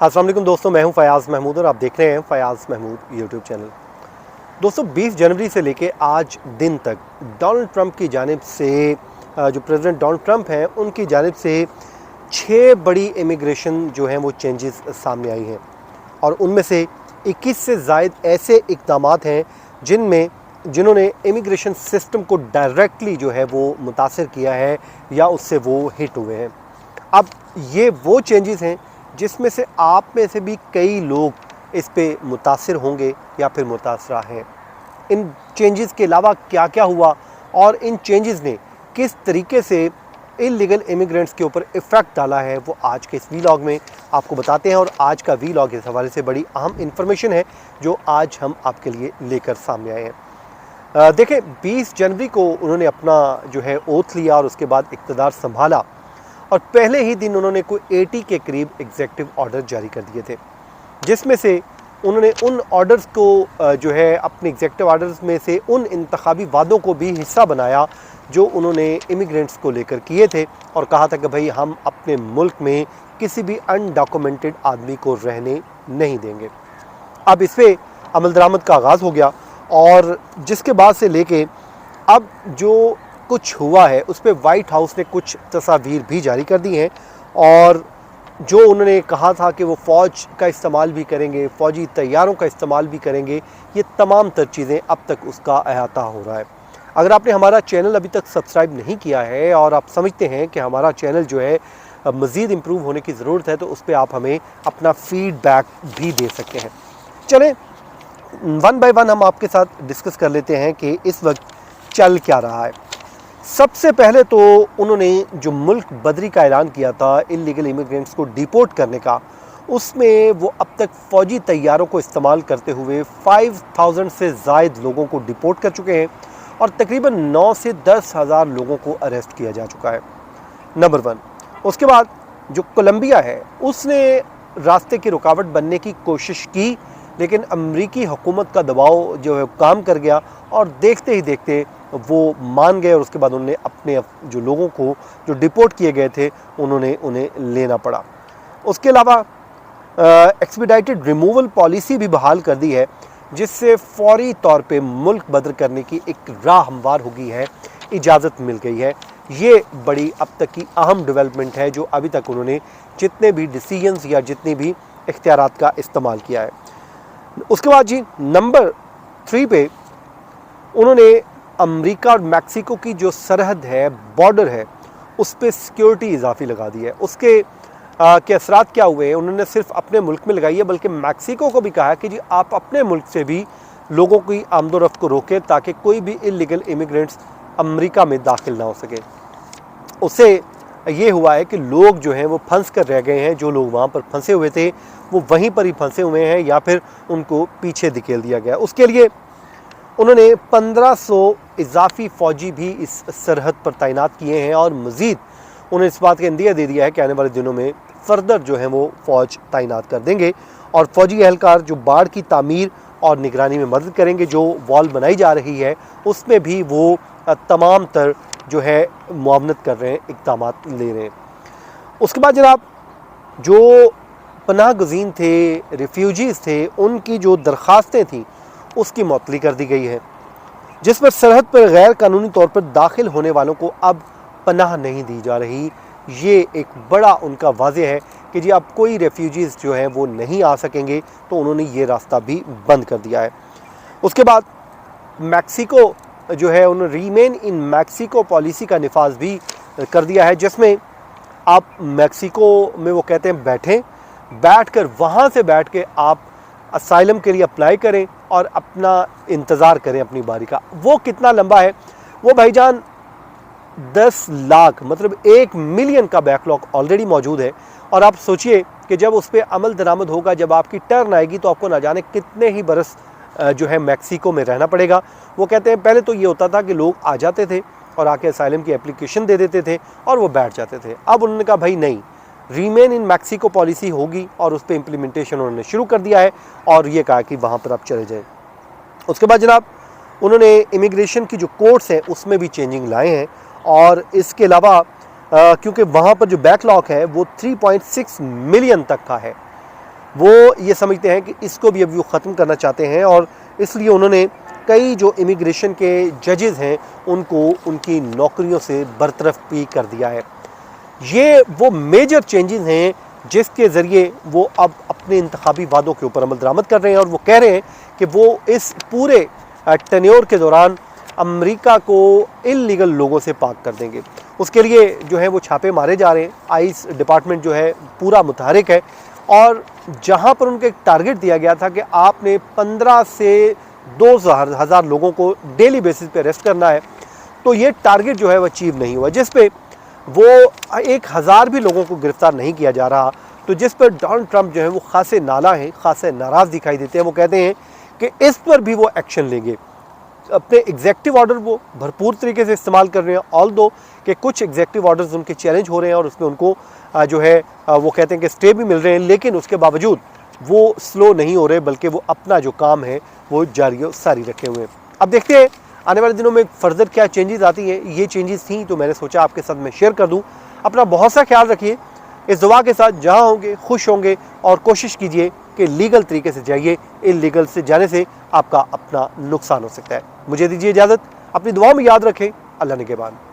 अस्सलाम वालेकुम दोस्तों, मैं हूं फयाज़ महमूद और आप देख रहे हैं फयाज़ महमूद यूट्यूब चैनल। दोस्तों 20 जनवरी से लेके आज दिन तक डोनाल्ड ट्रंप की जानिब से जो प्रेसिडेंट डोनाल्ड ट्रंप हैं उनकी जानिब से 6 बड़ी इमिग्रेशन जो हैं वो चेंजेस सामने आई हैं और उनमें से 21 से ज़ायद ऐसे इक़दामात हैं जिन्होंने इमिग्रेशन सिस्टम को डायरेक्टली जो है वो मुतासिर किया है या उससे वो हिट हुए हैं। अब ये वो चेंजेस हैं जिसमें से आप में से भी कई लोग इस पे मुतासिर होंगे या फिर मुतासरा हैं। इन चेंजेस के अलावा क्या क्या हुआ और इन चेंजेस ने किस तरीके से इल्लीगल इमिग्रेंट्स के ऊपर इफ़ेक्ट डाला है वो आज के इस वीलॉग में आपको बताते हैं। और आज का वीलॉग इस हवाले से बड़ी अहम इन्फॉर्मेशन है जो आज हम आपके लिए लेकर सामने आए हैं। देखें, 20 जनवरी को उन्होंने अपना जो है ओथ लिया और उसके बाद इक़्तिदार संभाला और पहले ही दिन उन्होंने कोई 80 के करीब एग्जीक्यूटिव ऑर्डर जारी कर दिए थे, जिसमें से उन्होंने उन ऑर्डर्स को जो है अपने एग्जीक्यूटिव ऑर्डर्स में से उन इंतखाबी वादों को भी हिस्सा बनाया जो उन्होंने इमिग्रेंट्स को लेकर किए थे और कहा था कि भाई हम अपने मुल्क में किसी भी अनडॉक्यूमेंटेड आदमी को रहने नहीं देंगे। अब इस पर अमल दरामद का आगाज़ हो गया और जिसके बाद से लेके अब जो कुछ हुआ है उस पर वाइट हाउस ने कुछ तस्वीर भी जारी कर दी हैं और जो उन्होंने कहा था कि वो फ़ौज का इस्तेमाल भी करेंगे, फ़ौजी तैयारों का इस्तेमाल भी करेंगे, ये तमाम तर चीज़ें अब तक उसका अहाता हो रहा है। अगर आपने हमारा चैनल अभी तक सब्सक्राइब नहीं किया है और आप समझते हैं कि हमारा चैनल जो है मज़ीद इम्प्रूव होने की ज़रूरत है तो उस पर आप हमें अपना फ़ीडबैक भी दे सकते हैं। चलें वन बाय वन हम आपके साथ डिस्कस कर लेते हैं कि इस वक्त चल क्या रहा है। सबसे पहले तो उन्होंने जो मुल्क बदरी का ऐलान किया था इल्लीगल इमिग्रेंट्स को डिपोर्ट करने का, उसमें वो अब तक फ़ौजी तैयारों को इस्तेमाल करते हुए 5000 से ज़ायद लोगों को डिपोर्ट कर चुके हैं और तकरीबन 9 से 10 हज़ार लोगों को अरेस्ट किया जा चुका है। नंबर 1। उसके बाद जो कोलंबिया है उसने रास्ते की रुकावट बनने की कोशिश की, लेकिन अमरीकी हुकूमत का दबाव जो है काम कर गया और देखते ही देखते वो मान गए और उसके बाद उन्होंने अपने जो लोगों को जो डिपोर्ट किए गए थे उन्हें लेना पड़ा। उसके अलावा एक्सपीडाइटेड रिमूवल पॉलिसी भी बहाल कर दी है जिससे फौरी तौर पे मुल्क बदर करने की एक राह हमवार हो गई है, इजाज़त मिल गई है। ये बड़ी अब तक की अहम डेवलपमेंट है जो अभी तक उन्होंने जितने भी डिसीजंस या जितनी भी इख्तियारात का इस्तेमाल किया है। उसके बाद जी नंबर 3 पे उन्होंने अमेरिका और मैक्सिको की जो सरहद है, बॉर्डर है, उस पर सिक्योरिटी इजाफी लगा दी है। उसके के असरात क्या हुए हैं, उन्होंने सिर्फ अपने मुल्क में लगाई है बल्कि मैक्सिको को भी कहा कि जी आप अपने मुल्क से भी लोगों की आमदोरफ्त को रोकें ताकि कोई भी इल्लीगल इमिग्रेंट्स अमेरिका में दाखिल ना हो सके। उससे ये हुआ है कि लोग जो हैं वो फंस कर रह गए हैं, जो लोग वहाँ पर फंसे हुए थे वो वहीं पर ही फंसे हुए हैं या फिर उनको पीछे धकेल दिया गया। उसके लिए उन्होंने 1500 इजाफी फ़ौजी भी इस सरहद पर तैनात किए हैं और मज़ीद उन्हें इस बात का इंदिया दे दिया है कि आने वाले दिनों में फ़र्दर जो है वो फ़ौज तैनात कर देंगे और फ़ौजी एहलकार जो बाढ़ की तामीर और निगरानी में मदद करेंगे। जो वॉल बनाई जा रही है उसमें भी वो तमाम तर जो है मुआवनत कर रहे हैं, इक़दाम ले रहे हैं। उसके बाद जनाब जो पनाह गज़ीन थे, रिफ्यूजीज़ थे, उनकी जो दरख्वास्तें थीं उसकी मुअत्तली कर दी गई है, जिस पर सरहद पर गैर कानूनी तौर पर दाखिल होने वालों को अब पनाह नहीं दी जा रही। ये एक बड़ा उनका वाज़ेह है कि जी अब कोई रेफ्यूजीज़ जो हैं वो नहीं आ सकेंगे, तो उन्होंने ये रास्ता भी बंद कर दिया है। उसके बाद मैक्सिको जो है उन्होंने रीमेन इन मैक्सिको पॉलिसी का निफाज भी कर दिया है, जिसमें आप मैक्सिको में वो कहते हैं बैठ कर वहाँ से बैठ के आप असाइलम के लिए अप्लाई करें और अपना इंतज़ार करें अपनी बारी का। वो कितना लंबा है वो भाईजान 10 लाख मतलब 1 मिलियन का बैकलॉग ऑलरेडी मौजूद है और आप सोचिए कि जब उस पर अमल दरामद होगा, जब आपकी टर्न आएगी तो आपको ना जाने कितने ही बरस जो है मैक्सिको में रहना पड़ेगा। वो कहते हैं पहले तो ये होता था कि लोग आ जाते थे और आके असाइलम की एप्लीकेशन दे देते थे और वो बैठ जाते थे। अब उन्होंने कहा भाई नहीं, रीमेन इन मैक्सिको पॉलिसी होगी और उस पर इम्प्लीमेंटेशन उन्होंने शुरू कर दिया है और ये कहा कि वहाँ पर आप चले जाएं। उसके बाद जनाब उन्होंने इमिग्रेशन की जो कोर्ट्स हैं उसमें भी चेंजिंग लाए हैं और इसके अलावा क्योंकि वहाँ पर जो बैकलॉग है वो 3.6 मिलियन तक का है वो ये समझते हैं कि इसको भी अब वो ख़त्म करना चाहते हैं और इसलिए उन्होंने कई जो इमिग्रेशन के जजेस हैं उनको उनकी नौकरियों से बरतरफ भी कर दिया है। ये वो मेजर चेंजेस हैं जिसके ज़रिए वो अब अपने इंतखाबी वादों के ऊपर अमल दरामद कर रहे हैं और वो कह रहे हैं कि वो इस पूरे टेन्योर के दौरान अमेरिका को इल्लीगल लोगों से पाक कर देंगे। उसके लिए जो है वो छापे मारे जा रहे हैं। आइस डिपार्टमेंट जो है पूरा मुतहरिक है और जहां पर उनको एक टारगेट दिया गया था कि आपने 15 से 2,000 लोगों को डेली बेसिस पे अरेस्ट करना है, तो ये टारगेट जो है वो अचीव नहीं हुआ, जिस पे वो 1,000 भी लोगों को गिरफ्तार नहीं किया जा रहा। तो जिस पर डोनाल्ड ट्रंप जो है वो खासे नाला हैं, खासे नाराज़ दिखाई देते हैं। वो कहते हैं कि इस पर भी वो एक्शन लेंगे। अपने एग्जेक्टिव ऑर्डर वो भरपूर तरीके से इस्तेमाल कर रहे हैं, ऑल्दो कि कुछ एग्जेक्टिव ऑर्डर्स उनके चैलेंज हो रहे हैं और उसमें उनको जो है वो कहते हैं कि स्टे भी मिल रहे हैं, लेकिन उसके बावजूद वो स्लो नहीं हो रहे, बल्कि वो अपना जो काम है वो जारी सारी रखे हुए हैं। अब देखते हैं आने वाले दिनों में फर्दर क्या चेंजेस आती हैं। ये चेंजेस थी तो मैंने सोचा आपके साथ मैं शेयर कर दूं। अपना बहुत सा ख्याल रखिए, इस दुआ के साथ जहां होंगे खुश होंगे और कोशिश कीजिए कि लीगल तरीके से जाइए। इल्लीगल से जाने से आपका अपना नुकसान हो सकता है। मुझे दीजिए इजाज़त, अपनी दुआ में याद रखें। अल्लाह निगहबान।